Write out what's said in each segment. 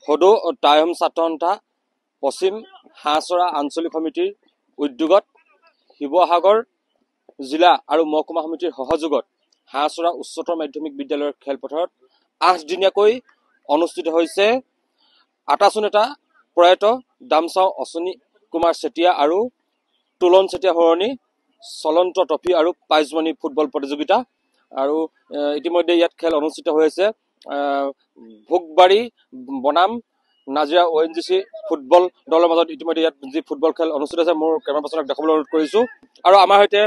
সদৌ টাইম ছাত্ৰ সন্থা পশ্চিম হাঁহচৰা আঞ্চলিক সমিতিৰ উদ্যোগত শিৱসাগৰ জিলা আৰু মহকুমা সমিতিৰ সহযোগত হাঁহচৰা উচ্চতৰ মাধ্যমিক বিদ্যালয়ৰ খেলপথাৰত 8 দিনীয়াকৈ অনুষ্ঠিত হৈছে আটাচু নেতা প্ৰয়াত দামচাও অশ্বিনী কুমাৰ চেতিয়া আৰু তুলন চেতিয়া সৰণী চলন্ত ট্ৰফি আৰু প্ৰাইজমণি ফুটবল প্ৰতিযোগিতা আৰু ইতিমধ্যে ইয়াত খেল অনুষ্ঠিত হৈ আছে ভোগবাৰী বনাম নাজিৰা ONGC ফুটবল দলৰ মাজত ইতিমধ্যে ইয়াত যি ফুটবল খেল অনুষ্ঠিত হৈছে মোৰ কেমেৰা পাৰ্চনক দেখাবলৈ অনুৰোধ কৰিছো আৰু আমাৰ সৈতে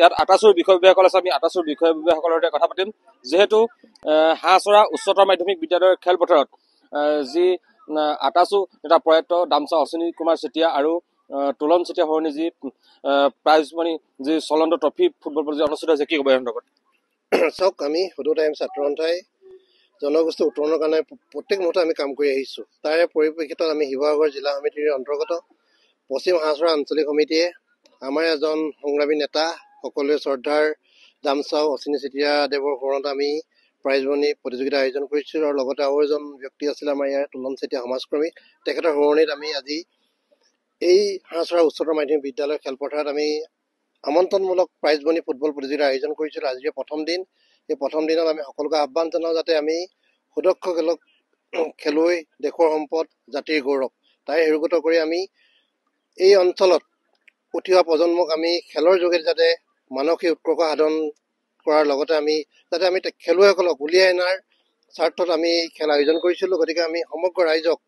ইয়াত আটাচুৰ বিষয়ববীয়াসকল আছে আমি আটাচুৰ বিষয়ববীয়াসকলৰ সৈতে কথা পাতিম যেহেতু হাঁহচৰা উচ্চতৰ মাধ্যমিক বিদ্যালয়ৰ খেলপথাৰত যি আটাচু এটা প্ৰয়াত দামচাও অশ্বিনী কুমাৰ চেতিয়া আৰু তুলন চেতিয়া সৰণী যি প্ৰাইজমণি যি চলন্ত ট্ৰফি ফুটবল প্ৰতিযোগিতা অনুষ্ঠিত হৈছে কি ক'ব ইয়াৰ লগত চাওক আমি সদৌ টাইম ছাত্ৰ সন্থাই জনগোষ্ঠী উত্তৰণৰ কাৰণে প্ৰত্যেক মুহূৰ্তত আমি কাম কৰি আহিছোঁ তাৰে পৰিপ্ৰেক্ষিতত আমি শিৱসাগৰ জিলা সমিতিৰ অন্তৰ্গত পশ্চিম হাঁহচৰা আঞ্চলিক সমিতিয়ে আমাৰ এজন সংগ্ৰামী নেতা সকলোৱে শ্ৰদ্ধাৰ দামচাও অশ্বিনী চেতিয়া দেৱৰ সোঁৱৰণত আমি প্ৰাইজমণি প্ৰতিযোগিতা আয়োজন কৰিছিলোঁ আৰু লগতে আৰু এজন ব্যক্তি আছিলে আমাৰ ইয়াৰ তুলন চেতিয়া সমাজকৰ্মী তেখেতৰ সোঁৱৰণিত আমি আজি এই হাঁহচৰা উচ্চতৰ মাধ্যমিক বিদ্যালয়ৰ খেলপথাৰত আমি আমন্ত্ৰণমূলক প্ৰাইজমণি ফুটবল প্ৰতিযোগিতা আয়োজন কৰিছিলোঁ আজিৰ প্ৰথম দিন এই প্ৰথম দিনত আমি সকলোকে আহ্বান জনাওঁ যাতে আমি সুদক্ষ খেলুৱৈ দেশৰ সম্পদ জাতিৰ গৌৰৱ তাই হেৰুগত কৰি আমি এই অঞ্চলত উঠি অহা প্ৰজন্মক আমি খেলৰ যোগেদি যাতে মানসিক উৎকৰ্ষ সাধন কৰাৰ লগতে আমি যাতে আমি খেলুৱৈসকলক উলিয়াই অনাৰ স্বাৰ্থত আমি খেল আয়োজন কৰিছিলোঁ গতিকে আমি সমূহ ৰাইজক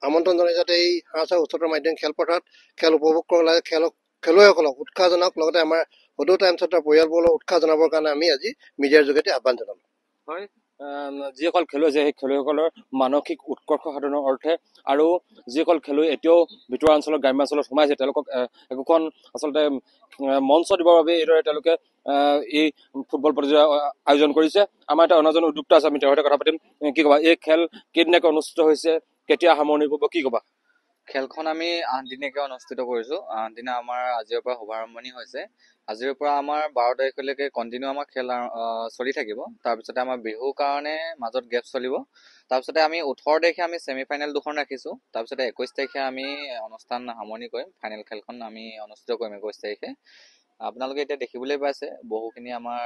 আমন্ত্ৰণ জনাই যাতে এই হাঁহচৰা উচ্চতৰ মাধ্যমিক খেলপথাৰত খেল উপভোগ কৰিব লাগে খেলুৱৈসকলক উৎসাহ জনাওক লগতে আমাৰ সদৌ টাইম ছাত্ৰৰ পৰিয়ালবোৰক উৎসাহ জনাবৰ কাৰণে আমি আজি মিডিয়াৰ যোগেদি আহ্বান জনাম হয় যিসকল খেলুৱৈ আছে সেই খেলুৱৈসকলৰ মানসিক উৎকৰ্ষ সাধনৰ অৰ্থে আৰু যিসকল খেলুৱৈ এতিয়াও ভিতৰুৱা অঞ্চলৰ গ্ৰাম্যাঞ্চলত সোমাইছে তেওঁলোকক একোখন আচলতে মঞ্চ দিবৰ বাবে এইদৰে তেওঁলোকে এই ফুটবল প্ৰতিযোগিতা আয়োজন কৰিছে আমাৰ এটা অন্যজন উদ্যোক্তা আছে আমি তেওঁৰ সৈতে কথা পাতিম কি ক'বা এই খেল কেইদিনীয়াকৈ অনুষ্ঠিত হৈছে কেতিয়া সামৰণি পৰিব কি ক'বা খেলখন আমি 8 দিনীয়াকৈ অনুষ্ঠিত কৰিছোঁ 8 দিনা আমাৰ আজিৰ পৰা শুভাৰম্ভণি হৈছে আজিৰ পৰা আমাৰ 12 তাৰিখলৈকে কণ্টিনিউ আমাৰ খেল চলি থাকিব তাৰপিছতে আমাৰ বিহুৰ কাৰণে মাজত গেপ চলিব তাৰপিছতে আমি 18 তাৰিখে আমি ছেমিফাইনেল দুখন ৰাখিছোঁ তাৰপিছতে 21 তাৰিখে আমি অনুষ্ঠান সামৰণি কৰিম ফাইনেল খেলখন আমি অনুষ্ঠিত কৰিম 21 তাৰিখে আপোনালোকে এতিয়া দেখিবলৈ পাইছে বহুখিনি আমাৰ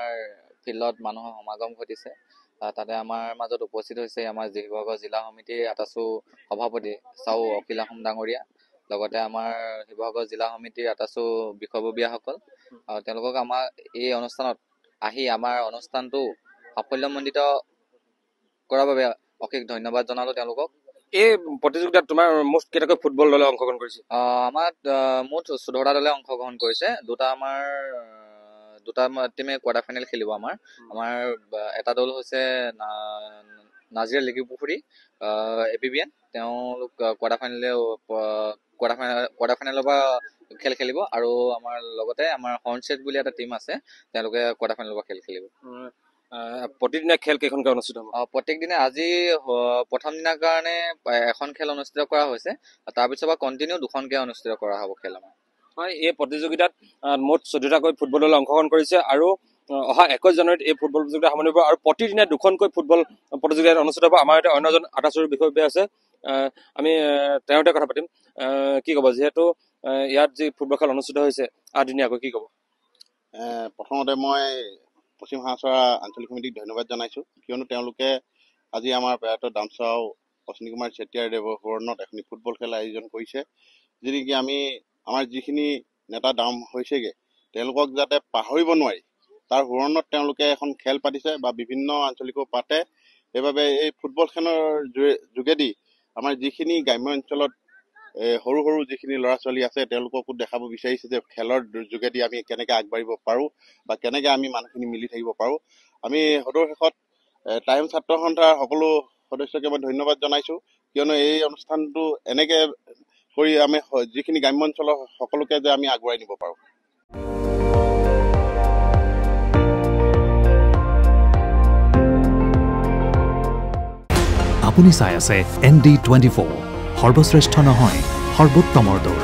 ফিল্ডত মানুহৰ সমাগম ঘটিছে তাতে আমাৰ মাজত উপস্থিত হৈছে আমাৰ শিৱসাগৰ জিলা সমিতিৰ আটাচু সভাপতি চাও অখিল আহোম ডাঙৰীয়া লগতে আমাৰ শিৱসাগৰ জিলা সমিতিৰ আটাচু বিষয়ববীয়াসকল আৰু তেওঁলোকক আমাৰ এই অনুষ্ঠানত আহি আমাৰ অনুষ্ঠানটো সাফল্যমণ্ডিত কৰাৰ বাবে অশেষ ধন্যবাদ জনালোঁ তেওঁলোকক এই প্ৰতিযোগিতাত তোমাৰ মুঠ কেইটাকৈ ফুটবল দলে অংশগ্ৰহণ কৰিছে আমাৰ মুঠ 14টা দলে অংশগ্ৰহণ কৰিছে দুটা টিমে কোৱাৰ্টাৰ ফাইনেল খেলিব আমাৰ এটা দল হৈছে নাজিৰা লিগিপুখুৰী APBN তেওঁলোক কোৱাৰ্টাৰ ফাইনেলৰ পৰা খেল খেলিব আৰু আমাৰ লগতে আমাৰ হৰ্ণচেট বুলি এটা টিম আছে তেওঁলোকে কোৱাৰ্টাৰ ফাইনেলৰ পৰা খেল খেলিব প্ৰতিদিনে খেল কেইখনকৈ অনুষ্ঠিত হ'ব প্ৰত্যেক দিনে আজি প্ৰথম দিনাৰ কাৰণে এখন খেল অনুষ্ঠিত কৰা হৈছে তাৰপিছৰ পৰা কণ্টিনিউ দুখনকৈ অনুষ্ঠিত কৰা হ'ব খেল আমাৰ হয় এই প্ৰতিযোগিতাত মুঠ 14টাকৈ ফুটবল দলে অংশগ্ৰহণ কৰিছে আৰু অহা 21 জানুৱাৰীত এই ফুটবল প্ৰতিযোগিতা সামৰণি পৰিব আৰু প্ৰতিদিনে দুখনকৈ ফুটবল প্ৰতিযোগিতা অনুষ্ঠিত হ'ব আমাৰ এটা অন্যজন আটাচুৰ বিষয়ববীয়া আছে আমি তেওঁৰ সৈতে কথা পাতিম কি ক'ব যিহেতু ইয়াত যি ফুটবল খেল অনুষ্ঠিত হৈছে 8 দিনীয়াকৈ কি ক'ব প্ৰথমতে মই পশ্চিম হাঁহচৰা আঞ্চলিক সমিতিক ধন্যবাদ জনাইছোঁ কিয়নো তেওঁলোকে আজি আমাৰ প্ৰয়াত দামচাও অশ্বিনী কুমাৰ চেতিয়াৰ দেৱৰ সোঁৱৰণত এখন ফুটবল খেল আয়োজন কৰিছে যি নেকি আমি আমাৰ যিখিনি নেতা দাম হৈছেগৈ তেওঁলোকক যাতে পাহৰিব নোৱাৰি তাৰ সোঁৱৰণত তেওঁলোকে এখন খেল পাতিছে বা বিভিন্ন আঞ্চলিকো পাতে সেইবাবে এই ফুটবল খেলৰ যোগেদি আমাৰ যিখিনি গ্ৰাম্য অঞ্চলত সৰু সৰু যিখিনি ল'ৰা ছোৱালী আছে তেওঁলোককো দেখাব বিচাৰিছে যে খেলৰ যোগেদি আমি কেনেকৈ আগবাঢ়িব পাৰোঁ বা কেনেকৈ আমি মানুহখিনি মিলি থাকিব পাৰোঁ আমি সদৌ শেষত টাইম ছাত্ৰ সন্থাৰ সকলো সদস্যকে মই ধন্যবাদ জনাইছোঁ কিয়নো এই অনুষ্ঠানটো এনেকৈ কৰি আমি যিখিনি গ্ৰাম্য অঞ্চলৰ সকলোকে যে আমি আগুৱাই নিব পাৰোঁ আপুনি চাই আছে ND24 সৰ্বশ্ৰেষ্ঠ নহয় সৰ্বোত্তমৰ দৌৰ